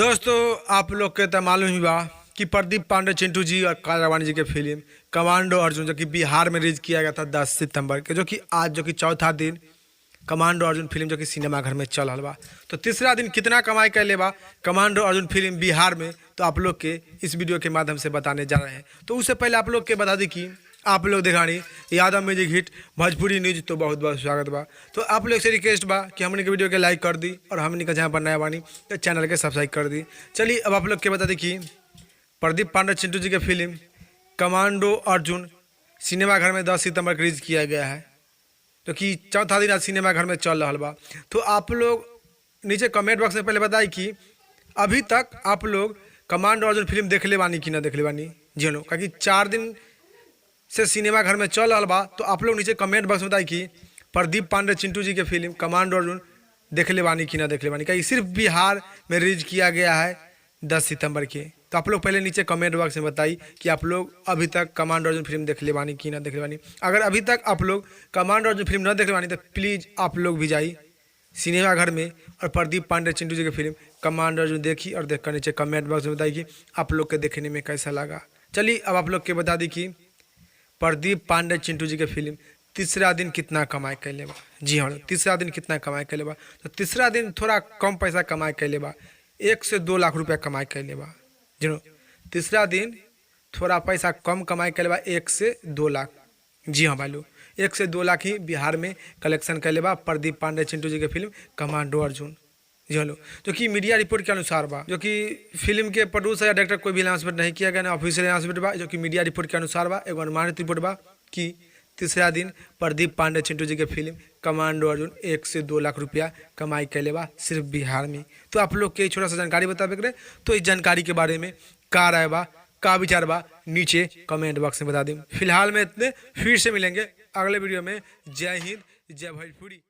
दोस्तों आप लोग के तो मालूम ही बा कि प्रदीप पांडे चिंटू जी और कालारानी जी के फिल्म कमांडो अर्जुन जो कि बिहार में रिलीज किया गया था 10 सितंबर के, जो कि आज जो कि चौथा दिन कमांडो अर्जुन फिल्म जो कि सिनेमाघर में चल रहा बा। तो तीसरा दिन कितना कमाई कर ले बा कमांडो अर्जुन फिल्म बिहार में, तो आप लोग के इस वीडियो के माध्यम से बताने जा रहे हैं। तो उससे पहले आप लोग के बता दी कि आप लोग दिखानी Yadav music hit Bhojpuri news, तो बहुत बहुत स्वागत बा। तो आप लोग से रिक्वेस्ट बा कि हमने के वीडियो के लाइक कर दी और हमने का जहाँ पर नया बानी तो चैनल के सब्सक्राइब कर दी। चलिए अब आप लोग के बता दी कि प्रदीप पांडे चिंटू जी के फिल्म कमांडो अर्जुन सिनेमाघर में 10 सितंबर रिलीज किया गया है, जो कि चौथा दिन आज सिनेमाघर में चल रहा बा। तो आप लोग नीचे कमेंट बॉक्स में पहले बताई कि अभी तक आप लोग कमांडो अर्जुन फिल्म देख ले बानी कि ना देख ले बानी। जी लो, क्योंकि 4 दिन से सिनेमाघर में चल रहा बा। तो आप लोग नीचे कमेंट बॉक्स में बताई कि प्रदीप पांडे चिंटू जी के फिल्म कमांडो अर्जुन देख ले बानी कि ना देख ले बानी, क्योंकि सिर्फ बिहार में रिलीज किया गया है 10 सितंबर के। तो आप लोग पहले नीचे कमेंट बॉक्स में बताइए कि आप लोग अभी तक कमांडो अर्जुन फिल्म देख ले बानी कि ना देख ले बानी। अगर अभी तक आप लोग कमांडो अर्जुन फिल्म ना देख ले बानी तो प्लीज़ आप लोग भी जाइए सिनेमाघर में और प्रदीप पांडे चिंटू जी की फिल्म कमांडो अर्जुन देखी और देखकर नीचे कमेंट बॉक्स में बताइए कि आप लोग के देखने में कैसा लगा। चलिए अब आप लोग के बता दी कि प्रदीप पांडे चिंटू जी के फिल्म तीसरा दिन कितना कमाई कर लेबा। जी हाँ, तीसरा दिन कितना कमाई कर लेबा। तो तीसरा दिन थोड़ा कम पैसा कमाई कर लेबा, 1 से 2 लाख रुपया कमाई कर लेबा। जी हाँ, तीसरा दिन थोड़ा पैसा कम कमाई कर लेबा, 1 से 2 लाख। जी हाँ भाई लोग, 1 से 2 लाख ही बिहार में कलेक्शन कर लेबा प्रदीप पांडे चिंटू जी के फिल्म कमांडो अर्जुन। जी हाँ, जो कि मीडिया रिपोर्ट के अनुसार बा, जो कि फिल्म के प्रोड्यूसर या डायरेक्टर कोई भी अनाउंसमेंट नहीं किया गया ना ऑफिशियल अनाउंसमेंट बा, जो कि मीडिया रिपोर्ट के अनुसार बा। एगो अनुमानित रिपोर्ट बा कि तीसरा दिन प्रदीप पांडे चिंटू जी के फिल्म कमांडो अर्जुन 1 से 2 लाख रुपया कमाई कर लेबा सिर्फ बिहार में। तो आप लोग के छोटा सा जानकारी बतावे करे, तो इस जानकारी के बारे में का राय बा, का विचार बा, नीचे कमेंट बॉक्स में बता दें। फिलहाल में इतने, फिर से मिलेंगे अगले वीडियो में। जय हिंद, जय भोजपुरी।